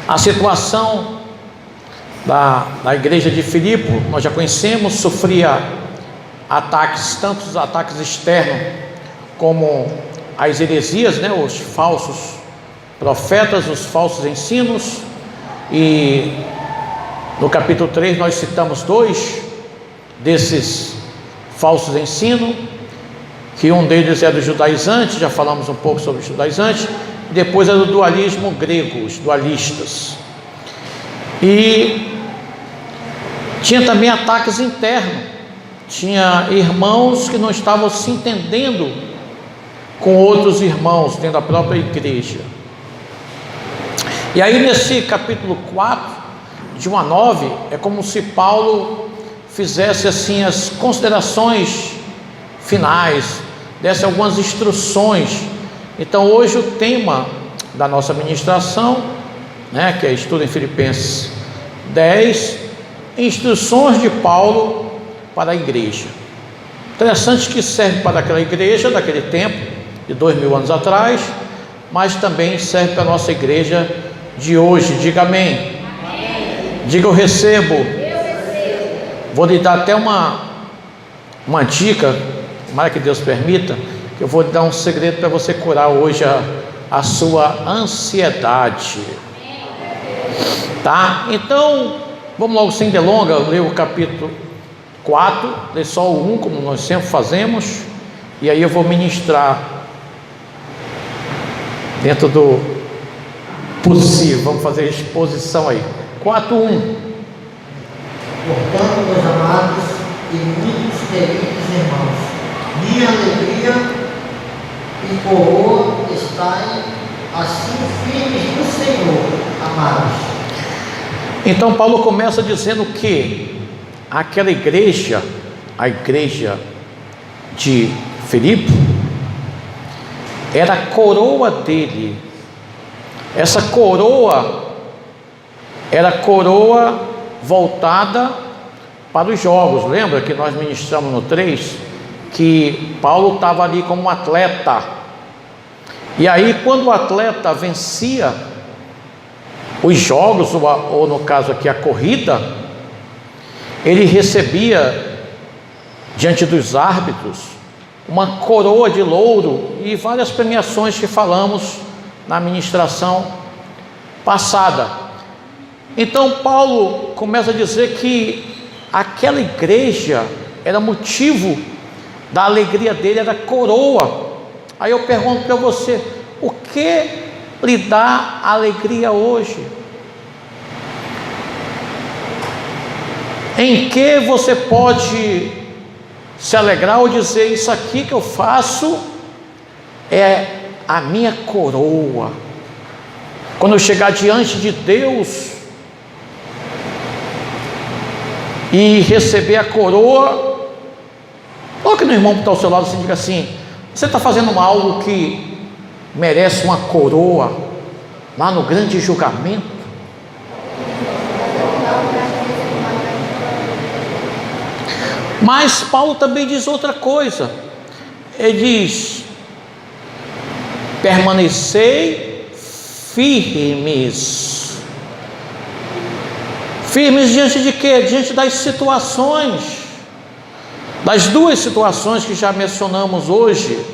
A situação da igreja de Filipe, nós já conhecemos, sofria ataques, tanto os ataques externos como as heresias, os falsos profetas, os falsos ensinos. E no capítulo 3 nós citamos 2 desses falsos ensinos, que um deles é do judaizante, já falamos um pouco sobre o judaizante, depois é do dualismo grego, os dualistas. E tinha também ataques internos, tinha irmãos que não estavam se entendendo com outros irmãos dentro da própria igreja. E aí nesse capítulo 4, de 1 a 9, é como se Paulo fizesse assim as considerações finais, desse algumas instruções. Então hoje o tema da nossa ministração, que é estudo em Filipenses 10, instruções de Paulo para a igreja. Interessante que serve para aquela igreja daquele tempo, de 2000 anos atrás, mas também serve para a nossa igreja de hoje. Diga amém. Amém. Diga eu recebo. Eu recebo. Vou lhe dar até uma dica, tomara que Deus permita, que eu vou lhe dar um segredo para você curar hoje a sua ansiedade. Tá? Então, vamos logo sem delonga, ler o capítulo 4, ler só o 1, como nós sempre fazemos, e aí eu vou ministrar dentro do possível, vamos fazer a exposição aí. 4:1. Portanto, meus amados e muitos queridos irmãos, minha alegria e coroa estarem assim firmes no Senhor, amados. Então Paulo começa dizendo que aquela igreja, a igreja de Filipe, era a coroa dele. Essa coroa era a coroa voltada para os jogos. Lembra que nós ministramos no 3 que Paulo estava ali como um atleta, e aí quando o atleta vencia os jogos, ou no caso aqui a corrida, ele recebia diante dos árbitros uma coroa de louro e várias premiações que falamos na ministração passada. Então Paulo começa a dizer que aquela igreja era motivo da alegria dele, era coroa. Aí eu pergunto para você, o que lhe dá alegria hoje? Em que você pode se alegrar ou dizer, isso aqui que eu faço é a minha coroa? Quando eu chegar diante de Deus e receber a coroa, coloque no irmão que está ao seu lado e diga assim: você está fazendo algo que merece uma coroa lá no grande julgamento? Mas Paulo também diz outra coisa. Ele diz: permanecei firmes. Firmes diante de quê? Diante das situações, das duas situações que já mencionamos hoje.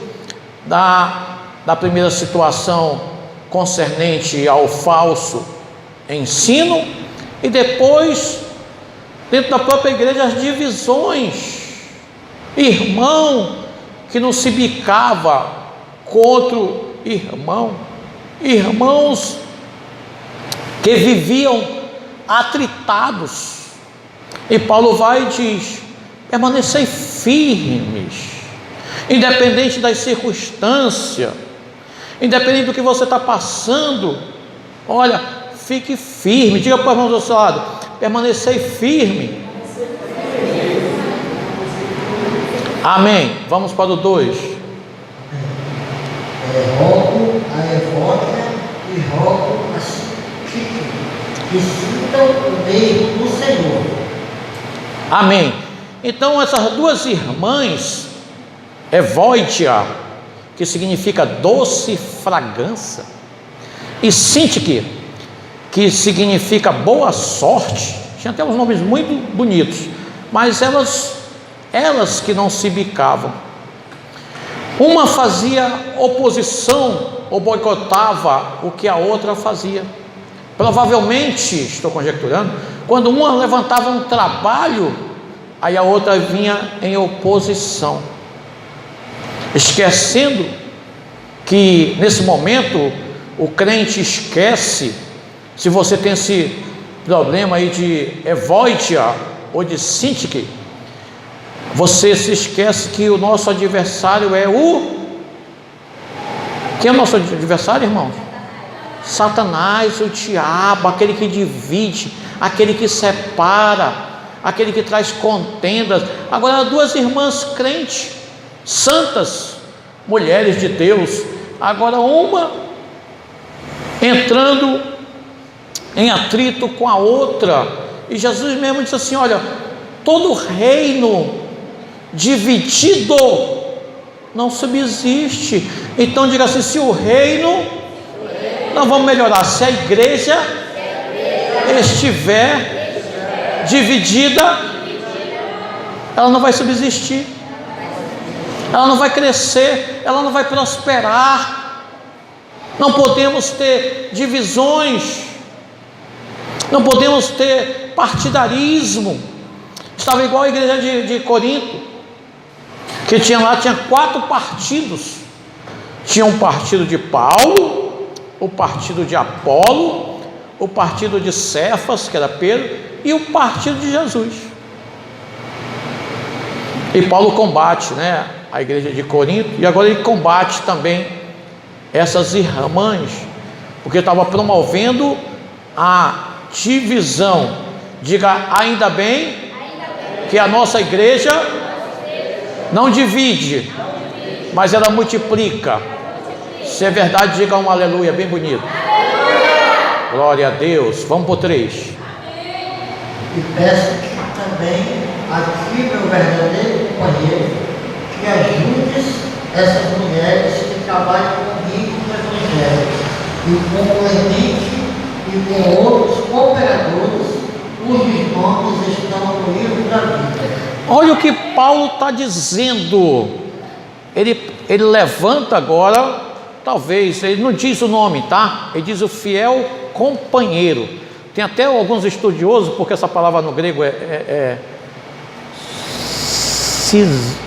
Da primeira situação concernente ao falso ensino, e depois dentro da própria igreja as divisões, irmão que não se bicava contra o irmão, irmãos que viviam atritados. E Paulo vai e diz: permanecei firmes, independente das circunstâncias, independente do que você está passando. Olha, fique firme. Diga para o irmão do seu lado: permanecei firme. Amém. Vamos para o 2. Rogo a Evódia e rogo a Sintique que sintam o meio do Senhor. Amém. Então essas duas irmãs, Evódia, que significa doce fragrância, e Sintique, que significa boa sorte, tinha até uns nomes muito bonitos, mas elas que não se bicavam. Uma fazia oposição ou boicotava o que a outra fazia. Provavelmente, estou conjecturando, quando uma levantava um trabalho, aí a outra vinha em oposição, esquecendo que nesse momento o crente esquece. Se você tem esse problema aí de evoidia ou de sintique, você se esquece que o nosso adversário é quem é o nosso adversário, irmão? Satanás, o diabo, aquele que divide, aquele que separa, aquele que traz contendas. Agora, duas irmãs crentes, santas, mulheres de Deus, agora uma entrando em atrito com a outra, e Jesus mesmo disse assim: olha, todo reino dividido não subsiste. Então diga assim: se o reino, nós vamos melhorar, se a igreja estiver dividida, ela não vai subsistir, ela não vai crescer, ela não vai prosperar. Não podemos ter divisões, não podemos ter partidarismo. Estava igual a igreja de Corinto, que tinha 4 partidos. Tinha um partido de Paulo, o partido de Apolo, o partido de Cefas, que era Pedro, e o partido de Jesus. E Paulo combate, a igreja de Corinto, e agora ele combate também essas irmãs, porque estava promovendo a divisão. Diga: ainda bem que a nossa igreja não divide, mas ela multiplica. Se é verdade, diga um aleluia bem bonito. Glória a Deus. Vamos por 3. E peço que também aqui, meu verdadeiro companheiro, que ajudes essas mulheres que trabalham comigo no Evangelho, e com Clemente e com outros cooperadores, cujos nomes estão no livro da vida. Olha o que Paulo está dizendo. Ele levanta agora, talvez, ele não diz o nome, tá? Ele diz o fiel companheiro. Tem até alguns estudiosos, porque essa palavra no grego é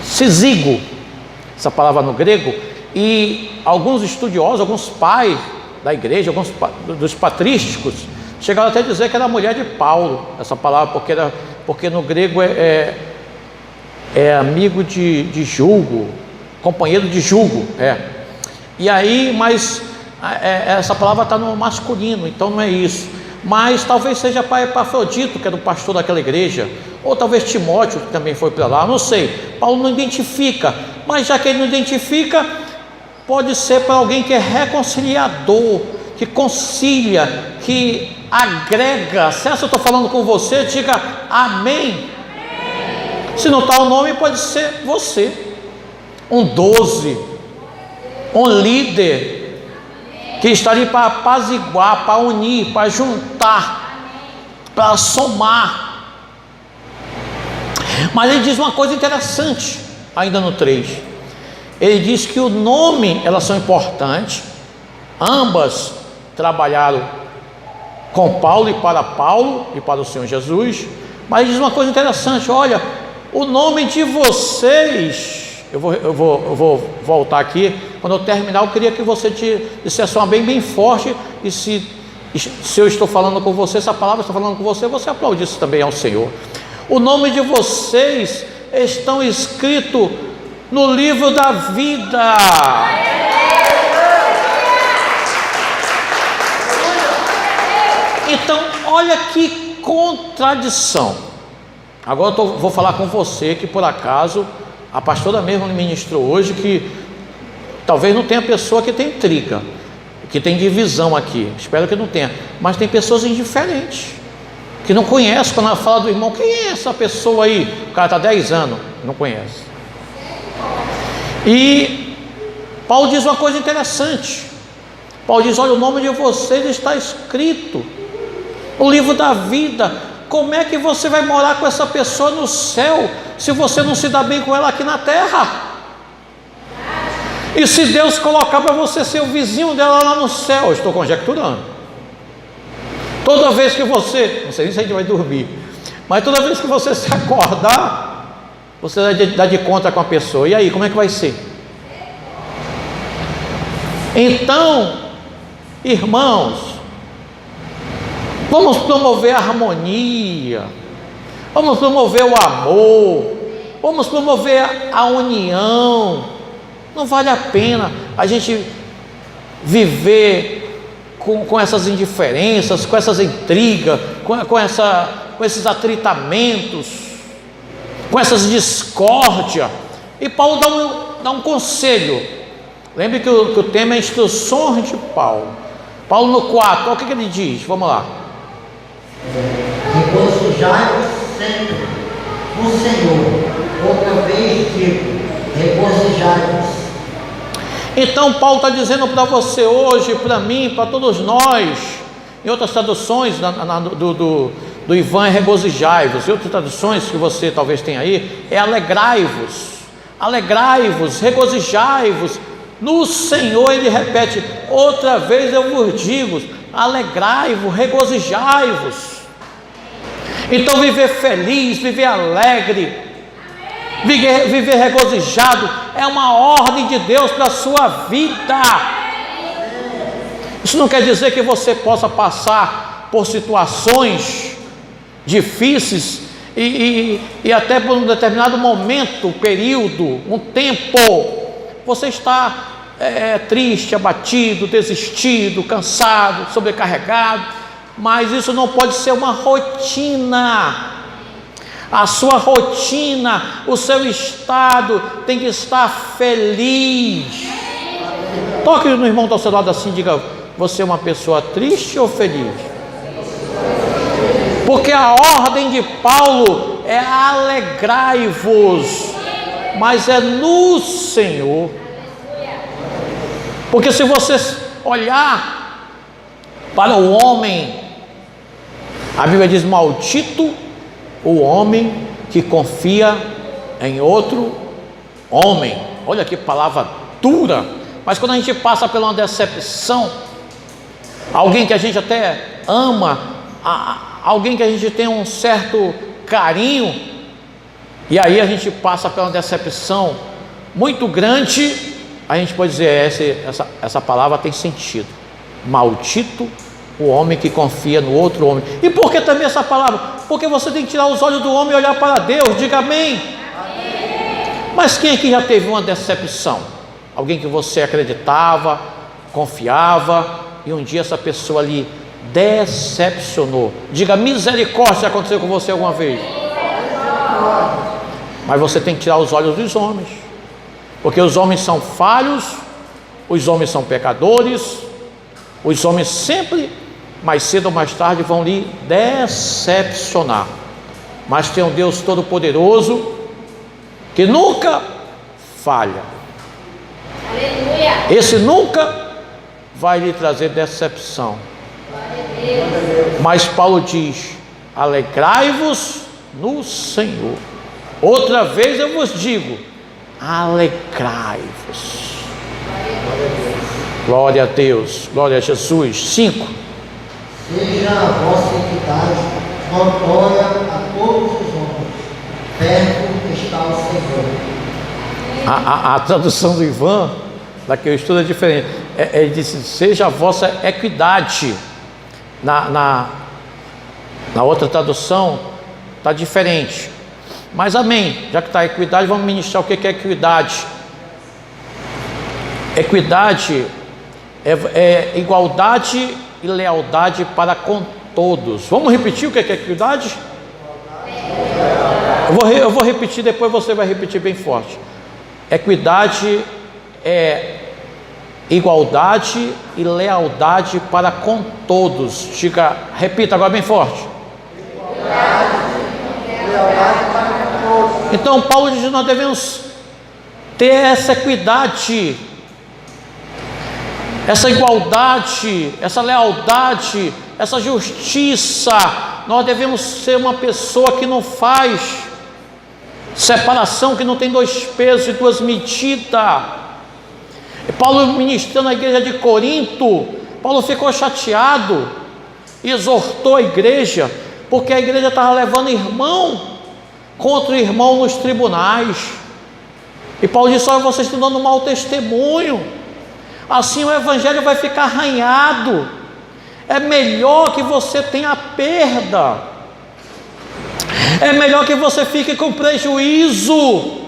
sísigo, essa palavra no grego, e alguns estudiosos, alguns pais da igreja, alguns dos patrísticos, chegaram até a dizer que era a mulher de Paulo, essa palavra, porque no grego é amigo de julgo, companheiro de julgo, e aí, mas essa palavra está no masculino, então não é isso. Mas talvez seja para Epafrodito, que era o pastor daquela igreja, ou talvez Timóteo, que também foi para lá, não sei. Paulo não identifica, mas já que ele não identifica, pode ser para alguém que é reconciliador, que concilia, que agrega. Se essa eu estou falando com você, diga amém. Se não está o nome, pode ser você, um 12, um líder, que está ali para apaziguar, para unir, para juntar, para somar. Mas ele diz uma coisa interessante, ainda no 3. Ele diz que o nome, elas são importantes, ambas trabalharam com Paulo e para o Senhor Jesus. Mas ele diz uma coisa interessante: olha, o nome de vocês, eu vou voltar aqui, quando eu terminar eu queria que você dissesse uma bem forte, e se eu estou falando com você, essa palavra está falando com você, você aplaudisse também ao Senhor. O nome de vocês estão escrito no livro da vida. Então, olha que contradição. Agora vou falar com você, que por acaso a pastora mesmo me ministrou hoje, que talvez não tenha pessoa que tem intriga, que tem divisão aqui, espero que não tenha, mas tem pessoas indiferentes, que não conhecem. Quando ela fala do irmão, quem é essa pessoa aí? O cara está 10 anos, não conhece. E Paulo diz uma coisa interessante. Paulo diz: olha, o nome de vocês está escrito o livro da vida. Como é que você vai morar com essa pessoa no céu, se você não se dá bem com ela aqui na terra? E se Deus colocar para você ser o vizinho dela lá no céu? Eu estou conjecturando. Toda vez que você, não sei nem se a gente vai dormir, mas toda vez que você se acordar, você vai dar de conta com a pessoa. E aí, como é que vai ser? Então, irmãos, vamos promover a harmonia, vamos promover o amor, vamos promover a união. Não vale a pena a gente viver com essas indiferenças, com essas intrigas, com esses atritamentos, com essas discórdias. E Paulo dá um conselho. Lembre que o tema é instruções de Paulo. Paulo no 4, olha o que ele diz, vamos lá. Regozijai-vos sempre no Senhor. Outra vez digo, regozijai-vos. Então Paulo está dizendo para você hoje, para mim, para todos nós, em outras traduções do Ivan é regozijai-vos, em outras traduções que você talvez tenha aí, é alegrai-vos, regozijai-vos, no Senhor. Ele repete, outra vez eu vos digo, alegrai-vos, regozijai-vos. Então viver feliz, viver alegre, viver regozijado, é uma ordem de Deus para a sua vida. Isso não quer dizer que você possa passar por situações difíceis e até por um determinado momento, período, um tempo, você está triste, abatido, desistido, cansado, sobrecarregado, mas isso não pode ser uma rotina. A sua rotina, o seu estado tem que estar feliz. Toque no irmão do seu lado assim, diga: você é uma pessoa triste ou feliz? Porque a ordem de Paulo é alegrai-vos, mas é no Senhor. Porque se você olhar para o homem, a Bíblia diz: maldito o homem que confia em outro homem. Olha que palavra dura. Mas quando a gente passa por uma decepção, alguém que a gente até ama, alguém que a gente tem um certo carinho, e aí a gente passa por uma decepção muito grande, a gente pode dizer, essa palavra tem sentido. Maldito o homem que confia no outro homem. E por que também essa palavra? Porque você tem que tirar os olhos do homem e olhar para Deus. Diga amém. Mas quem aqui já teve uma decepção? Alguém que você acreditava, confiava, e um dia essa pessoa ali decepcionou. Diga misericórdia, se aconteceu com você alguma vez. Mas você tem que tirar os olhos dos homens, porque os homens são falhos, os homens são pecadores, os homens sempre, mais cedo ou mais tarde, vão lhe decepcionar. Mas tem um Deus Todo-Poderoso que nunca falha. Aleluia. Esse nunca vai lhe trazer decepção. Mas Paulo diz: alegrai-vos no Senhor. Outra vez eu vos digo: alegrai-vos. Glória a Deus, glória a Jesus. 5. Seja a vossa equidade notória a todos os homens, perto está o Senhor. A tradução do Ivan, da que eu estudo, é diferente. Ele disse: seja a vossa equidade. Na outra tradução está diferente. Mas amém, já que está equidade, vamos ministrar o que é equidade. Equidade é igualdade e lealdade para com todos. Vamos repetir o que é equidade? Eu vou repetir, depois você vai repetir bem forte. Equidade é igualdade e lealdade para com todos. Diga, repita agora bem forte. Lealdade para com todos. Então Paulo diz que nós devemos ter essa equidade, essa igualdade, essa lealdade essa justiça. Nós devemos ser uma pessoa que não faz separação, que não tem dois pesos e duas medidas. E Paulo, ministrando na igreja de Corinto, Paulo ficou chateado e exortou a igreja, porque a igreja estava levando irmão contra irmão nos tribunais. E Paulo disse: olha, vocês estão dando mau testemunho, assim o evangelho vai ficar arranhado. É melhor que você tenha perda, é melhor que você fique com prejuízo,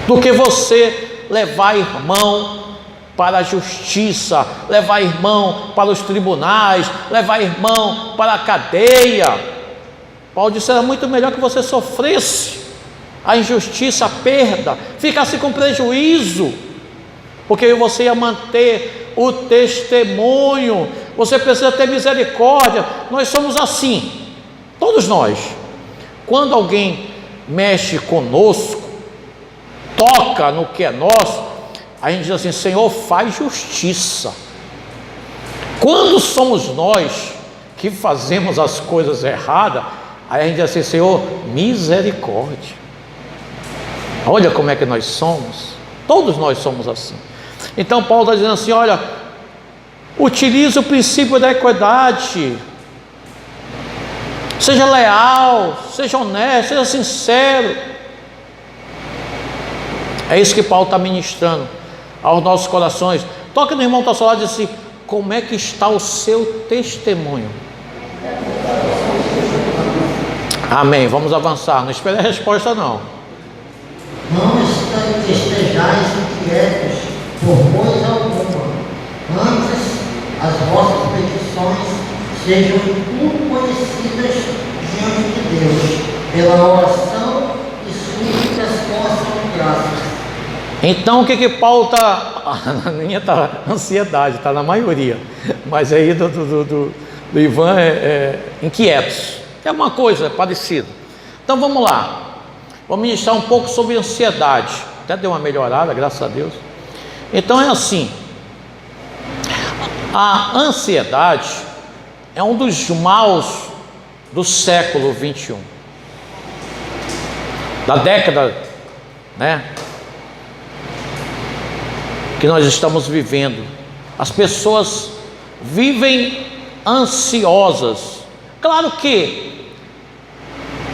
do que você levar irmão para a justiça, levar irmão para os tribunais, levar irmão para a cadeia. Paulo disse: era muito melhor que você sofresse a injustiça, a perda, ficasse com prejuízo, porque você ia manter o testemunho. Você precisa ter misericórdia. Nós somos assim, todos nós. Quando alguém mexe conosco, toca no que é nosso, a gente diz assim: Senhor, faz justiça. Quando somos nós que fazemos as coisas erradas, aí a gente diz assim: Senhor, misericórdia. Olha como é que nós somos. Todos nós somos assim. Então Paulo está dizendo assim: olha, utilize o princípio da equidade, seja leal, seja honesto, seja sincero. É isso que Paulo está ministrando aos nossos corações. Toca no irmão que está ao seu lado e diz assim: como é que está o seu testemunho? Amém, vamos avançar, não espere a resposta não. Não estejais inquietos por coisa alguma, antes as vossas petições sejam tudo conhecidas diante de Deus, pela oração e súplicas com ação de graças. Então o que Paulo está, na minha está ansiedade, está na maioria, mas aí do Ivan inquietos, é uma coisa parecida. Então vamos lá, vamos ministrar um pouco sobre ansiedade, até deu uma melhorada, graças a Deus. Então é assim, a ansiedade é um dos maus do século 21, da década, né, que nós estamos vivendo. As pessoas vivem ansiosas. Claro que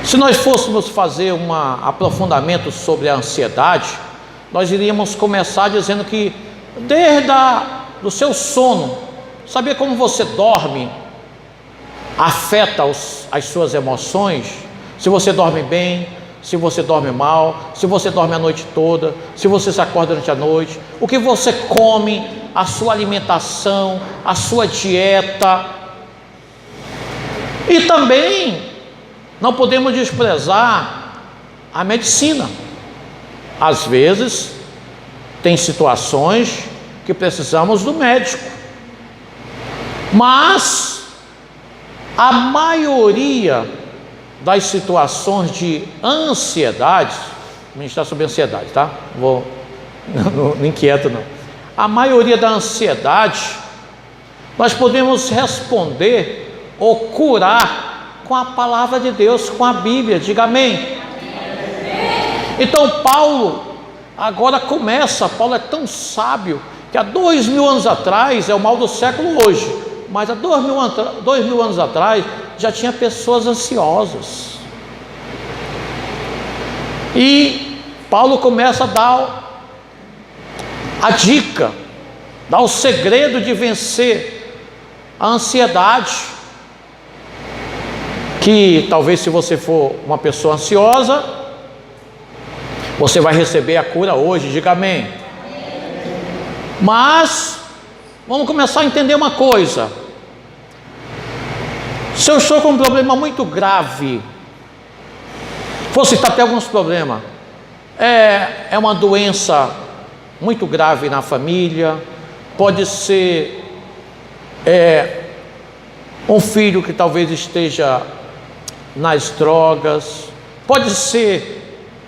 se nós fôssemos fazer um aprofundamento sobre a ansiedade, nós iríamos começar dizendo que desde do seu sono, saber como você dorme afeta as suas emoções, se você dorme bem, se você dorme mal, se você dorme a noite toda, se você se acorda durante a noite, o que você come, a sua alimentação, a sua dieta. E também não podemos desprezar a medicina. Às vezes tem situações que precisamos do médico, mas a maioria das situações de ansiedade, vou ministrar sobre ansiedade, tá? Não inquieto não. A maioria da ansiedade nós podemos responder ou curar com a palavra de Deus, com a Bíblia. Diga amém. Então Paulo agora começa. Paulo é tão sábio que há 2000 anos atrás, é o mal do século hoje, mas há 2000 anos atrás já tinha pessoas ansiosas. E Paulo começa a dar a dica, dar o segredo de vencer a ansiedade, que talvez, se você for uma pessoa ansiosa, você vai receber a cura hoje. Diga amém. Mas vamos começar a entender uma coisa. Se eu estou com um problema muito grave, vou citar até alguns problemas, é uma doença muito grave na família, pode ser um filho que talvez esteja nas drogas, pode ser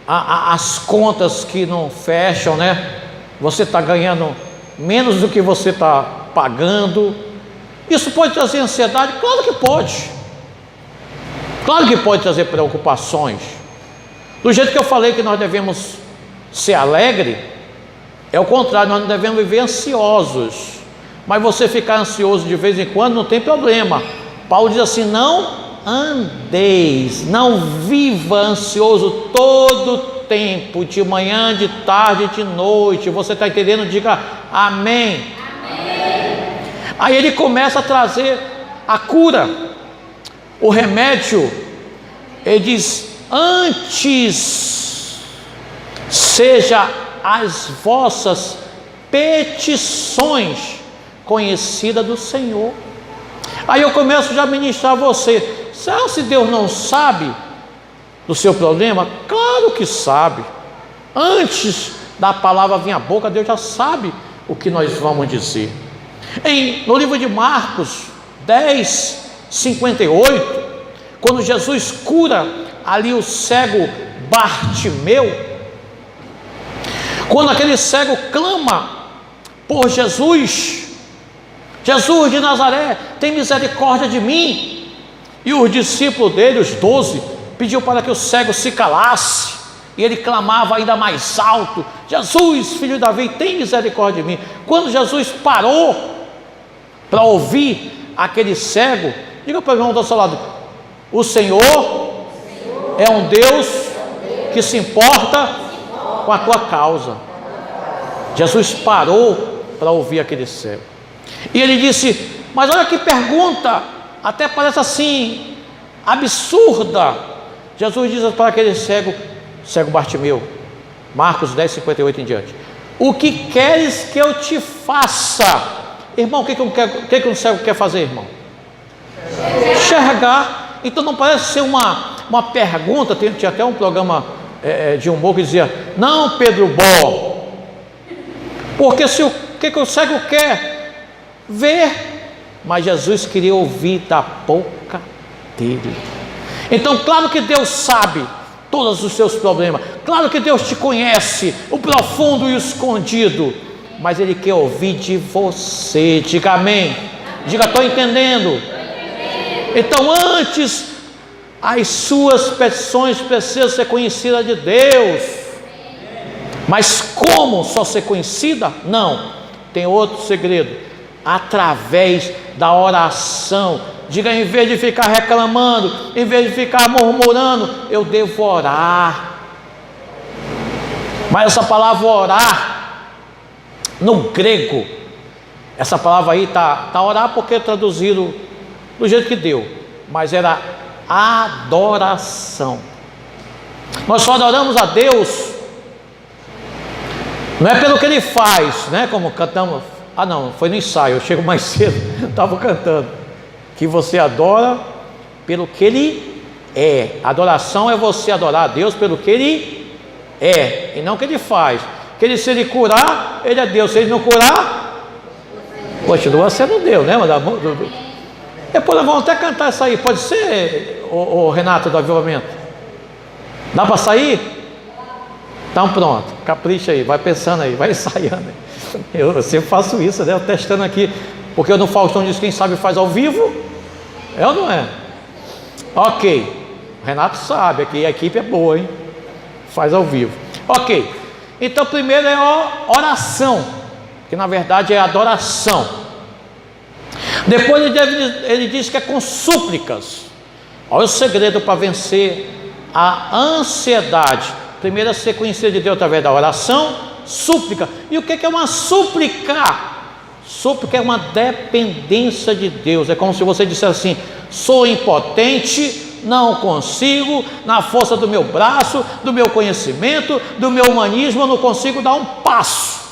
as contas que não fecham, né? Você está ganhando menos do que você está pagando, Isso pode trazer ansiedade? Claro que pode. Claro que pode trazer preocupações. Do jeito que eu falei que nós devemos ser alegres, é o contrário, nós não devemos viver ansiosos. Mas você ficar ansioso de vez em quando não tem problema. Paulo diz assim: não andeis, não viva ansioso todo o tempo, de manhã, de tarde, de noite. Você está entendendo? Diga amém. Amém. Aí ele começa a trazer a cura, o remédio. Ele diz: antes seja as vossas petições conhecidas do Senhor. Aí eu começo já a ministrar a você. Será se Deus não sabe do seu problema? Claro que sabe. Antes da palavra vir à boca, Deus já sabe o que nós vamos dizer. No livro de Marcos 10:58, quando Jesus cura ali o cego Bartimeu, quando aquele cego clama por Jesus: Jesus de Nazaré, tem misericórdia de mim. E os discípulos dele, os 12, pediu para que o cego se calasse, e ele clamava ainda mais alto: Jesus, filho de Davi, tem misericórdia de mim. Quando Jesus parou para ouvir aquele cego, diga para o irmão do seu lado: o Senhor é um Deus que se importa com a tua causa. Jesus parou para ouvir aquele cego, e ele disse: mas olha que pergunta, até parece assim absurda. Jesus diz para aquele cego Bartimeu, Marcos 10:58 em diante: o que queres que eu te faça? Irmão, o que um cego quer fazer, irmão? Enxergar. Então não parece ser uma pergunta. Tinha até um programa de humor que dizia: não, Pedro Bó, porque se o que o cego quer? Ver. Mas Jesus queria ouvir da boca dele. Então, claro que Deus sabe todos os seus problemas, claro que Deus te conhece, o profundo e o escondido, mas Ele quer ouvir de você. Diga amém. Diga: estou entendendo. Então, antes, as suas petições precisam ser conhecidas de Deus. Mas como só ser conhecida? Não, tem outro segredo: através da oração. Diga: em vez de ficar reclamando, em vez de ficar murmurando, eu devo orar. Mas essa palavra orar, no grego, essa palavra aí está orar porque traduziram do jeito que deu, mas era adoração. Nós só adoramos a Deus, não é pelo que Ele faz, né? Como cantamos. Ah não, foi no ensaio, eu chego mais cedo, estava cantando, que você adora pelo que Ele é. Adoração é você adorar a Deus pelo que Ele é, e não o que Ele faz. Que se Ele curar, Ele é Deus. Se Ele não curar, continua sendo Deus, né? Depois nós vamos até cantar isso aí, pode ser, o Renato do Avivamento? Dá para sair? Então pronto, capricha aí, vai pensando aí, vai ensaiando aí. Eu sempre faço isso, né? Eu testando aqui, porque no Faustão diz: quem sabe faz ao vivo. É ou não é? Ok, o Renato sabe, aqui a equipe é boa, hein? Faz ao vivo. Ok, então primeiro é a oração, que na verdade é adoração. Depois ele diz que é com súplicas. Olha o segredo para vencer a ansiedade. Primeiro é ser conhecido de Deus através da oração, súplica. E o que é uma súplica? Súplica é uma dependência de Deus. É como se você dissesse assim: sou impotente, não consigo, na força do meu braço, do meu conhecimento, do meu humanismo, eu não consigo dar um passo.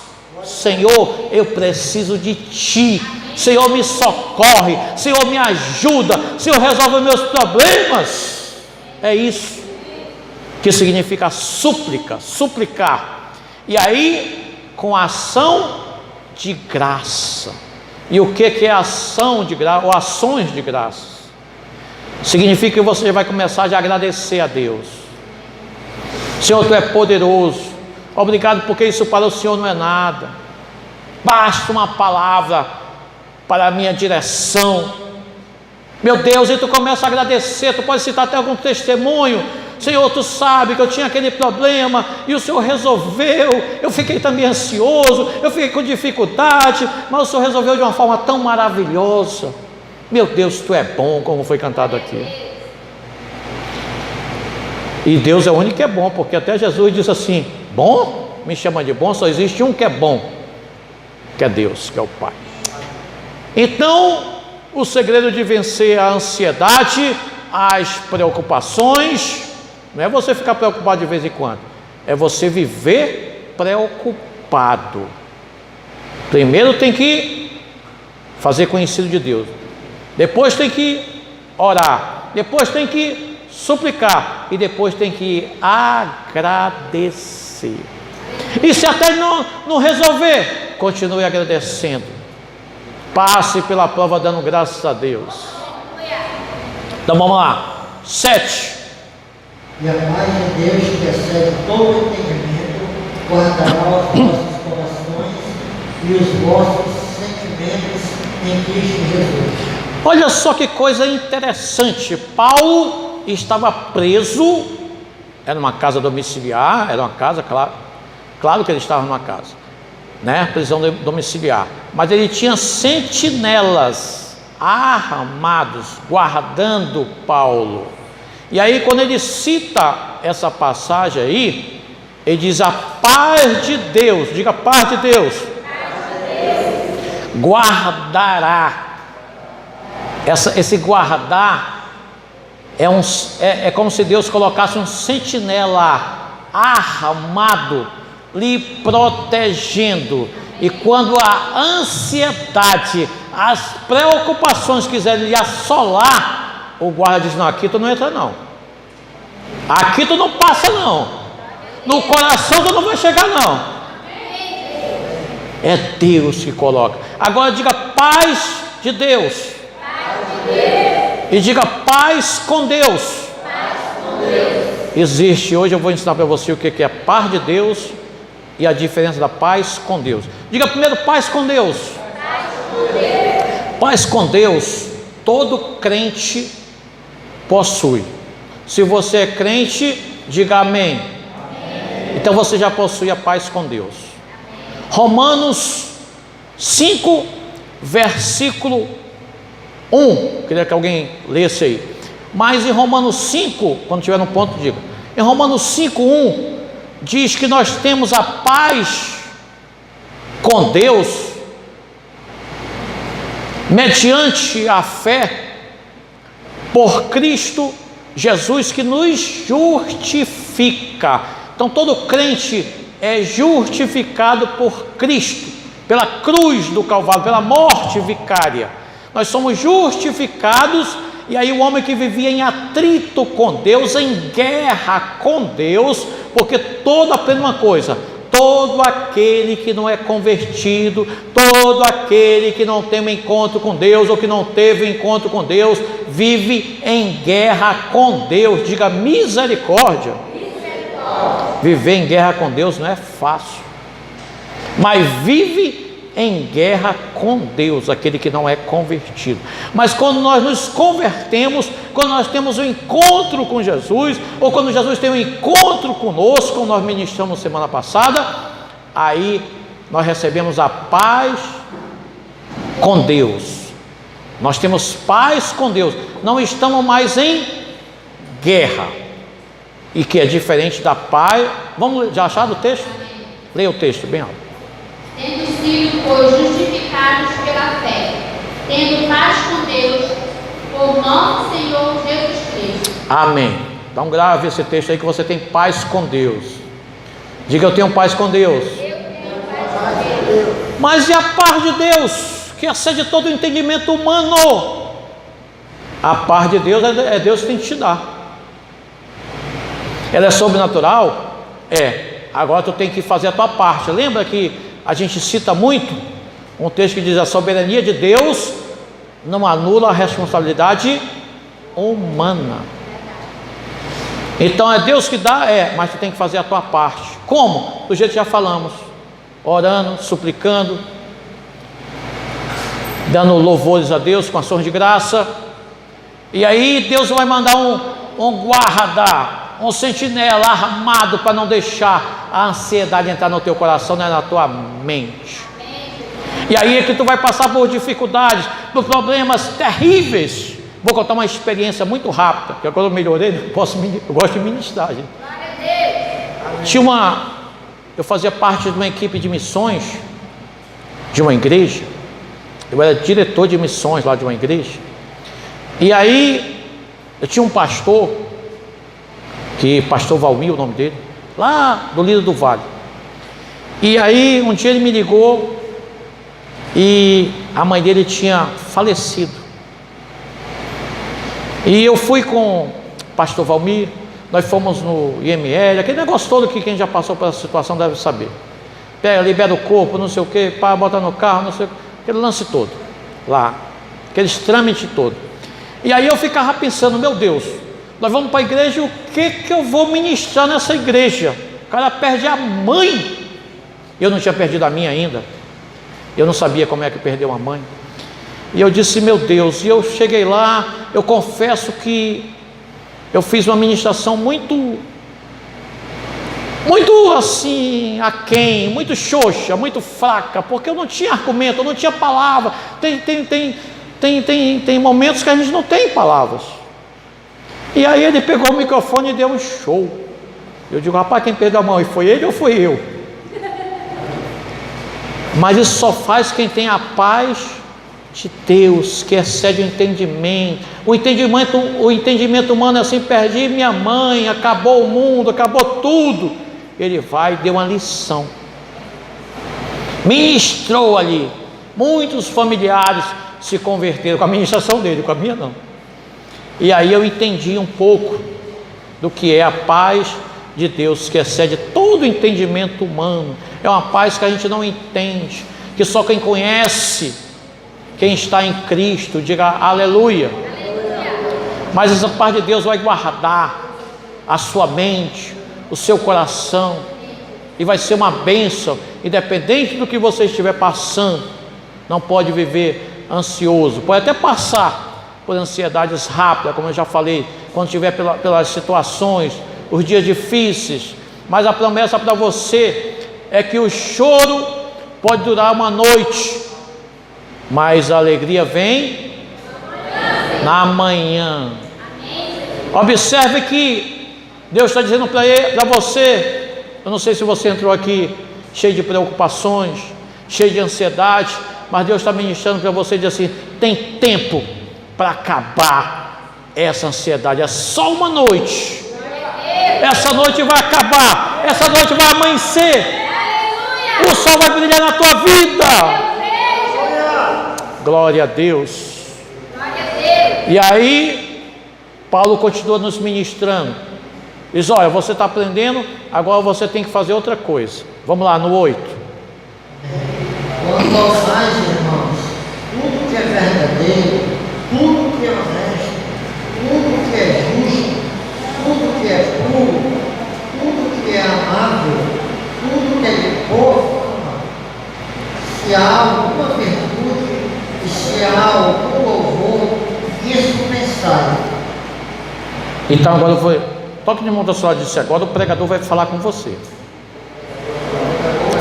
Senhor, eu preciso de Ti. Senhor, me socorre. Senhor, me ajuda. Senhor, resolve meus problemas. É isso que significa súplica, suplicar. E aí, com ação de graça. E o que é ação de graça, ou ações de graça? Significa que você vai começar a agradecer a Deus. Senhor, Tu é poderoso. Obrigado, porque isso para o Senhor não é nada. Basta uma palavra para a minha direção. Meu Deus, e tu começa a agradecer, tu pode citar até algum testemunho. Senhor, tu sabe que eu tinha aquele problema e o Senhor resolveu. Eu fiquei também ansioso, eu fiquei com dificuldade, mas o Senhor resolveu de uma forma tão maravilhosa. Meu Deus, tu é bom, como foi cantado aqui. E Deus é o único que é bom, porque até Jesus disse assim: bom? Me chama de bom? Só existe um que é bom, que é Deus, que é o Pai. Então, o segredo de vencer a ansiedade, as preocupações, não é você ficar preocupado de vez em quando, é você viver preocupado. Primeiro tem que fazer conhecido de Deus, depois tem que orar, depois tem que suplicar e depois tem que agradecer. E se até não resolver, continue agradecendo. Passe pela prova dando graças a Deus. Então vamos lá. 7. E a paz de Deus, que excede todo entendimento, guardará os vossos corações e os vossos sentimentos em Cristo Jesus. Olha só que coisa interessante. Paulo estava preso. Era uma casa domiciliar. Era uma casa, claro que ele estava numa casa, né? Prisão domiciliar. Mas ele tinha sentinelas armados, guardando Paulo. E aí, quando ele cita essa passagem aí, ele diz: a paz de Deus, diga paz de Deus, guardará. Esse guardar é como se Deus colocasse um sentinela armado, lhe protegendo. E quando a ansiedade, as preocupações quiserem lhe assolar, o guarda diz: não, aqui tu não entra não, aqui tu não passa não, no coração tu não vai chegar não. É Deus que coloca. Agora diga paz de Deus, e diga paz com Deus. Existe, hoje eu vou ensinar para você o que é paz de Deus e a diferença da paz com Deus. Diga primeiro paz com Deus. Paz com Deus, todo crente possui. Se você é crente, diga amém. Então você já possui a paz com Deus. Romanos 5, versículo 1. Queria que alguém lesse aí. Mas em Romanos 5, quando tiver no ponto, diga. Em Romanos 5, 1, diz que nós temos a paz com Deus mediante a fé por Cristo Jesus, que nos justifica. Então todo crente é justificado por Cristo, pela cruz do Calvário, pela morte vicária. Nós somos justificados. E aí o homem que vivia em atrito com Deus, em guerra com Deus, porque aprenda uma coisa: todo aquele que não é convertido, todo aquele que não tem um encontro com Deus, ou que não teve um encontro com Deus, vive em guerra com Deus. Diga misericórdia. Viver em guerra com Deus não é fácil, mas vive em guerra com Deus aquele que não é convertido. Mas quando nós nos convertemos, quando nós temos um encontro com Jesus, ou quando Jesus tem um encontro conosco, como nós ministramos semana passada, aí nós recebemos a paz com Deus. Nós temos paz com Deus, não estamos mais em guerra, e que é diferente da paz. Vamos já achar o texto? Leia o texto bem alto. Tendo sido, pois, justificados pela fé, tendo paz com Deus, por nosso Senhor Jesus Cristo. Amém. Então grave esse texto aí, que você tem paz com Deus. Diga: eu tenho paz com Deus. Eu tenho paz com Deus. Mas e a paz de Deus, que excede todo o entendimento humano? A paz de Deus é Deus que tem que te dar. Ela é sobrenatural? É. Agora tu tem que fazer a tua parte. Lembra que a gente cita muito um texto que diz: a soberania de Deus não anula a responsabilidade humana. Então é Deus que dá, mas tu tem que fazer a tua parte. Como? Do jeito que já falamos: orando, suplicando, dando louvores a Deus com ações de graça. E aí Deus vai mandar um guarda, um sentinela armado para não deixar a ansiedade entrar no teu coração, nem na tua mente. E aí é que tu vai passar por dificuldades, por problemas terríveis. Vou contar uma experiência muito rápida, que agora eu melhorei, eu gosto de ministrar, gente. Eu fazia parte de uma equipe de missões de uma igreja. Eu era diretor de missões lá de uma igreja. E aí eu tinha um pastor, pastor Valmir, o nome dele, lá do Líder do Vale. E aí um dia ele me ligou e a mãe dele tinha falecido. E eu fui com o pastor Valmir, nós fomos no IML, aquele negócio todo que quem já passou pela situação deve saber. Pega, libera o corpo, não sei o que, bota no carro, não sei o que, aquele lance todo lá, aqueles trâmites todo. E aí eu ficava pensando, meu Deus, nós vamos para a igreja, o que eu vou ministrar nessa igreja? O cara perde a mãe. Eu não tinha perdido a minha ainda, eu não sabia como é que perdeu a mãe. E eu disse, meu Deus, e eu cheguei lá, eu confesso que eu fiz uma ministração muito assim, aquém, muito xoxa, muito fraca, porque eu não tinha argumento, eu não tinha palavra. Tem momentos que a gente não tem palavras. E aí ele pegou o microfone e deu um show. Eu digo, rapaz, quem perdeu a mão? E foi ele ou foi eu? Mas isso só faz quem tem a paz de Deus, que excede o entendimento. O entendimento humano é assim: perdi minha mãe, acabou o mundo, acabou tudo. Ele vai e deu uma lição, ministrou ali. Muitos familiares se converteram com a ministração dele, com a minha não. E aí eu entendi um pouco do que é a paz de Deus, que excede todo o entendimento humano. É uma paz que a gente não entende, que só quem conhece, quem está em Cristo, diga aleluia. Mas essa paz de Deus vai guardar a sua mente, o seu coração, e vai ser uma bênção, independente do que você estiver passando. Não pode viver ansioso, pode até passar por ansiedades rápidas, como eu já falei, quando estiver pelas situações, os dias difíceis. Mas a promessa para você é que o choro pode durar uma noite, mas a alegria vem na manhã. Observe que Deus está dizendo para você, eu não sei se você entrou aqui cheio de preocupações, cheio de ansiedade, mas Deus está ministrando para você, diz assim: tem tempo para acabar essa ansiedade, é só uma noite. Essa noite vai acabar, essa noite vai amanhecer, o sol vai brilhar na tua vida. Glória a Deus. E aí Paulo continua nos ministrando, diz: olha, você está aprendendo, agora você tem que fazer outra coisa. Vamos lá, no 8. Quanto ao mais, irmãos, tudo que é verdadeiro, tudo que é honesto, tudo que é justo, tudo que é puro, tudo que é amável, tudo que é de boa fama, se há alguma virtude e se há algum louvor, isso pensai. Então agora eu vou, toque de mão da sua, disse, agora o pregador vai falar com você.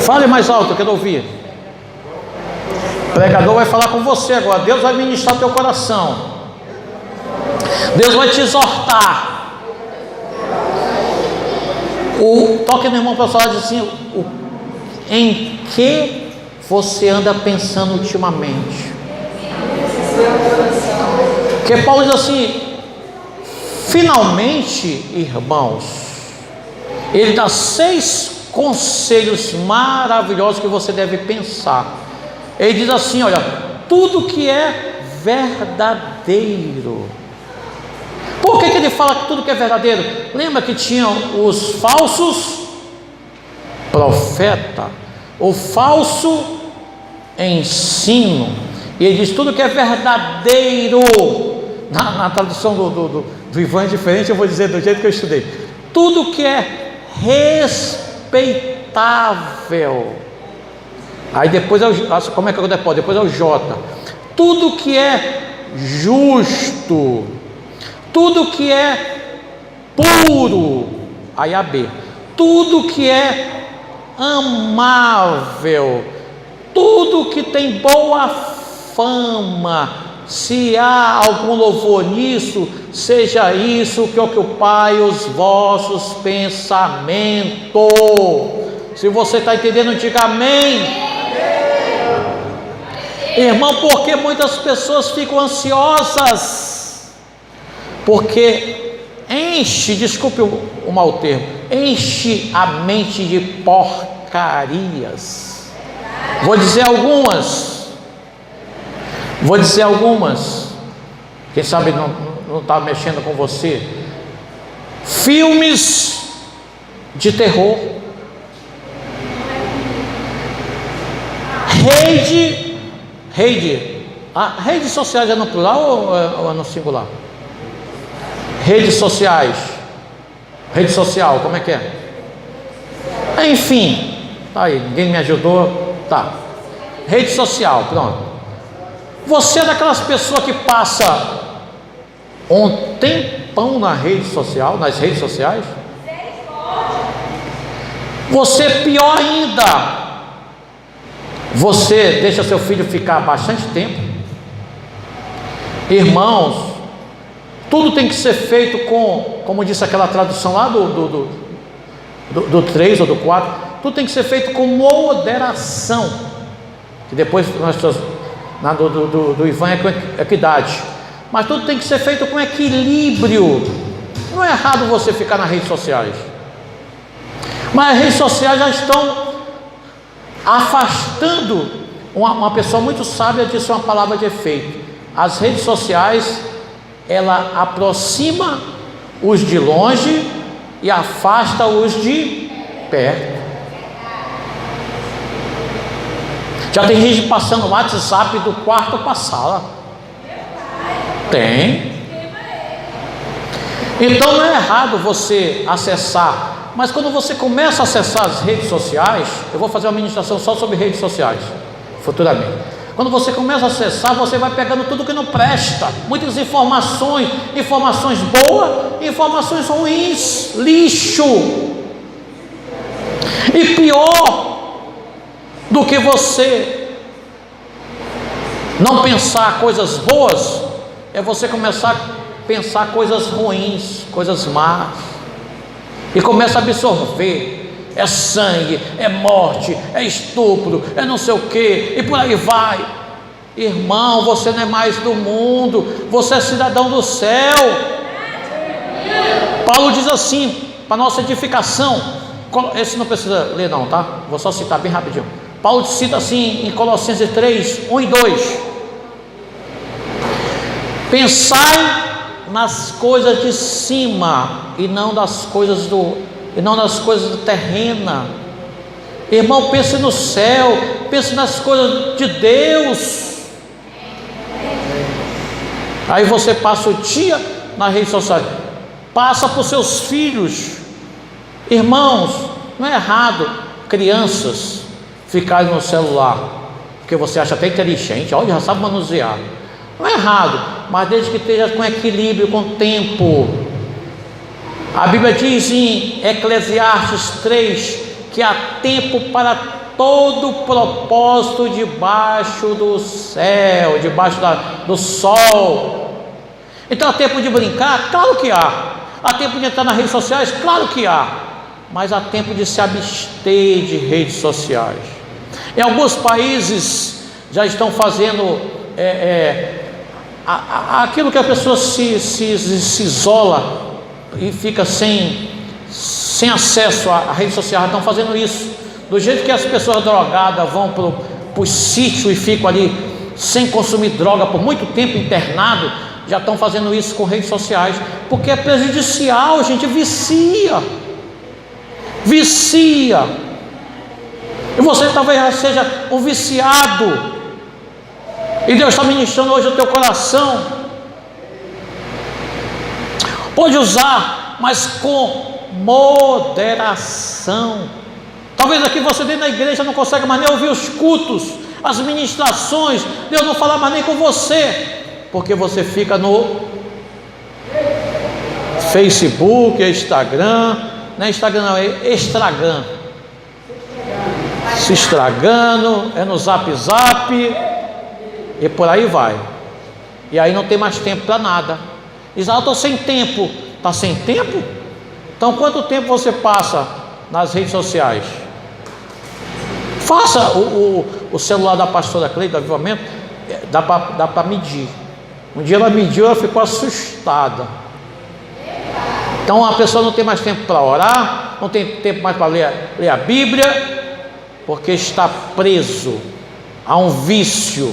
Fale mais alto, eu quero ouvir. O pregador vai falar com você agora. Deus vai ministrar teu coração, Deus vai te exortar. Toque no irmão pessoal, diz assim: em que você anda pensando ultimamente? Porque Paulo diz assim: finalmente, irmãos, ele dá 6 conselhos maravilhosos que você deve pensar. Ele diz assim: olha, tudo que é verdadeiro. Por que ele fala que tudo que é verdadeiro? Lembra que tinham os falsos profetas, o falso ensino. E ele diz: tudo que é verdadeiro. Na tradução do Ivan é diferente, eu vou dizer do jeito que eu estudei. Tudo que é respeitável. Aí depois é o, como é que eu depois? Depois é o J. tudo que é justo, tudo que é puro, aí a B, tudo que é amável, tudo que tem boa fama, se há algum louvor nisso, seja isso que ocupai os vossos pensamentos. Se você está entendendo, diga amém. Irmão, porque muitas pessoas ficam ansiosas, porque enche, desculpe o mau termo, enche a mente de porcarias. Vou dizer algumas, quem sabe não está mexendo com você. Filmes de terror, redes sociais é no plural ou é no singular? Redes sociais, rede social, como é que é? Enfim, tá aí, ninguém me ajudou, tá. Rede social, pronto. Você é daquelas pessoas que passa um tempão nas redes sociais? Você, pior ainda, você deixa seu filho ficar bastante tempo. Irmãos, tudo tem que ser feito com, como disse aquela tradução lá do 3 ou do 4, tudo tem que ser feito com moderação. Que depois do Ivan é com equidade. Mas tudo tem que ser feito com equilíbrio. Não é errado você ficar nas redes sociais, mas as redes sociais já estão afastando. Uma pessoa muito sábia disse uma palavra de efeito: as redes sociais, ela aproxima os de longe e afasta os de perto. Já tem gente passando o WhatsApp do quarto para a sala. Tem. Então não é errado você acessar, mas quando você começa a acessar as redes sociais, eu vou fazer uma ministração só sobre redes sociais futuramente. Quando você começa a acessar, você vai pegando tudo que não presta, muitas informações boas, informações ruins, lixo. E pior do que você não pensar coisas boas, é você começar a pensar coisas ruins, coisas más, e começa a absorver. É sangue, é morte, é estupro, é não sei o que, e por aí vai. Irmão, você não é mais do mundo, você é cidadão do céu. Paulo diz assim, para nossa edificação, esse não precisa ler não, tá? Vou só citar bem rapidinho. Paulo cita assim em Colossenses 3, 1 e 2: pensai nas coisas de cima e não das coisas terrenas. Irmão, pense no céu, pense nas coisas de Deus. Aí você passa o dia na rede social, passa para os seus filhos. Irmãos, não é errado crianças ficarem no celular, porque você acha até inteligente, olha, já sabe manusear. Não é errado, mas desde que esteja com equilíbrio, com tempo. A Bíblia diz em Eclesiastes 3 que há tempo para todo propósito debaixo do céu, debaixo do sol. Então há tempo de brincar? Claro que há. Há tempo de entrar nas redes sociais? Claro que há. Mas há tempo de se abster de redes sociais. Em alguns países já estão fazendo aquilo que a pessoa se isola e fica sem acesso à rede social. Estão fazendo isso. Do jeito que as pessoas drogadas vão para o sítio e ficam ali sem consumir droga por muito tempo internado, já estão fazendo isso com redes sociais, porque é prejudicial, gente, vicia. E você talvez seja um viciado, e Deus está ministrando hoje o teu coração. Pode usar, mas com moderação. Talvez aqui você dentro da igreja não consegue mais nem ouvir os cultos. as ministrações, Deus não fala mais nem com você, porque você fica no Facebook, Instagram, não é Instagram não, é estragando, se estragando, é no Zap e por aí vai, e aí não tem mais tempo para nada. Diz, eu estou sem tempo. Está sem tempo? Então quanto tempo você passa nas redes sociais? Faça o celular da pastora Cleide do Avivamento, dá para medir. Um dia ela mediu, ela ficou assustada. Então a pessoa não tem mais tempo para orar, não tem tempo mais para ler a Bíblia, porque está preso a um vício.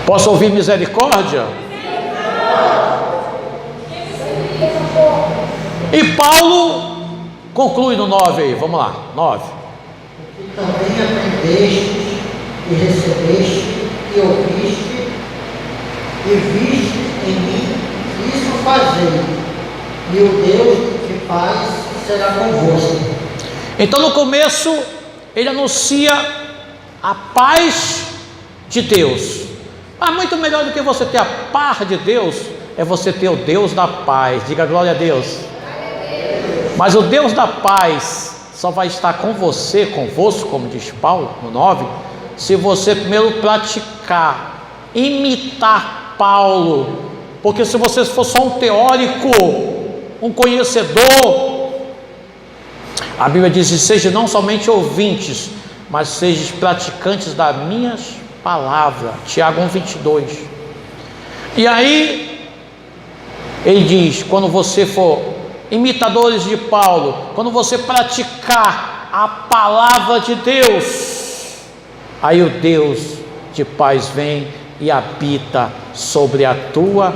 Posso ouvir misericórdia? E Paulo conclui no 9 aí, vamos lá, 9. E também aprendeste e recebeste e ouviste e viste em mim, isso fazei, e o Deus de paz será convosco. Então no começo ele anuncia a paz de Deus. Mas muito melhor do que você ter a paz de Deus é você ter o Deus da paz. Diga glória a Deus. Mas o Deus da paz só vai estar com você, convosco, como diz Paulo no 9, se você primeiro praticar, imitar Paulo. Porque se você for só um teórico, um conhecedor, a Bíblia diz: seja não somente ouvintes, mas sejam praticantes das minhas palavras. Tiago 1:22. E aí ele diz: quando você for imitadores de Paulo, quando você praticar a palavra de Deus, aí o Deus de paz vem e habita sobre a tua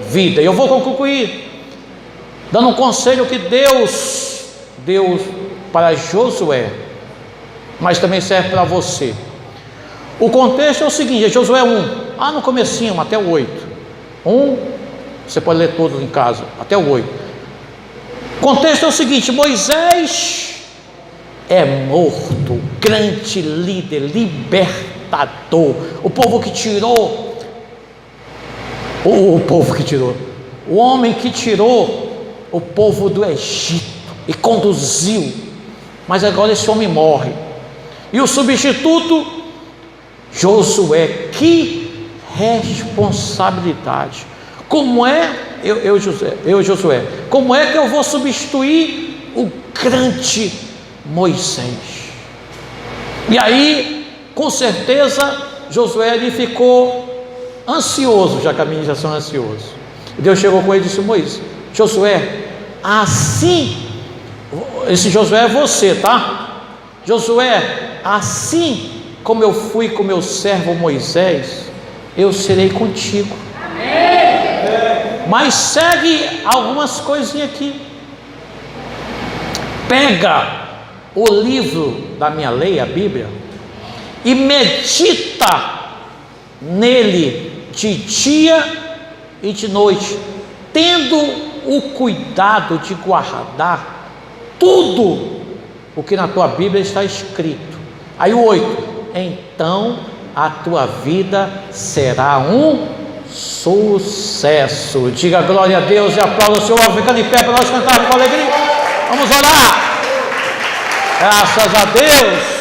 vida. E eu vou concluir dando um conselho que Deus deu para Josué, mas também serve para você. O contexto é o seguinte, é Josué 1, no comecinho, até o 8. Você pode ler todos em casa, até o 8. O contexto é o seguinte: Moisés é morto, grande líder, libertador, o homem que tirou o povo do Egito e conduziu, mas agora esse homem morre, e o substituto, Josué. Que responsabilidade! Como é, Josué, como é que eu vou substituir o grande Moisés? E aí, com certeza, Josué ele ficou ansioso, já que a ministração é ansioso. Deus chegou com ele e disse: Moisés, Josué, assim, esse Josué é você, tá? Josué, assim como eu fui com meu servo Moisés, eu serei contigo. Mas segue algumas coisinhas aqui. Pega o livro da minha lei, a Bíblia, e medita nele de dia e de noite, tendo o cuidado de guardar tudo o que na tua Bíblia está escrito. Aí o 8: então a tua vida será um sucesso. Diga glória a Deus e aplauda o Senhor. Ficando em pé para nós cantarmos com alegria. Vamos orar. Graças a Deus.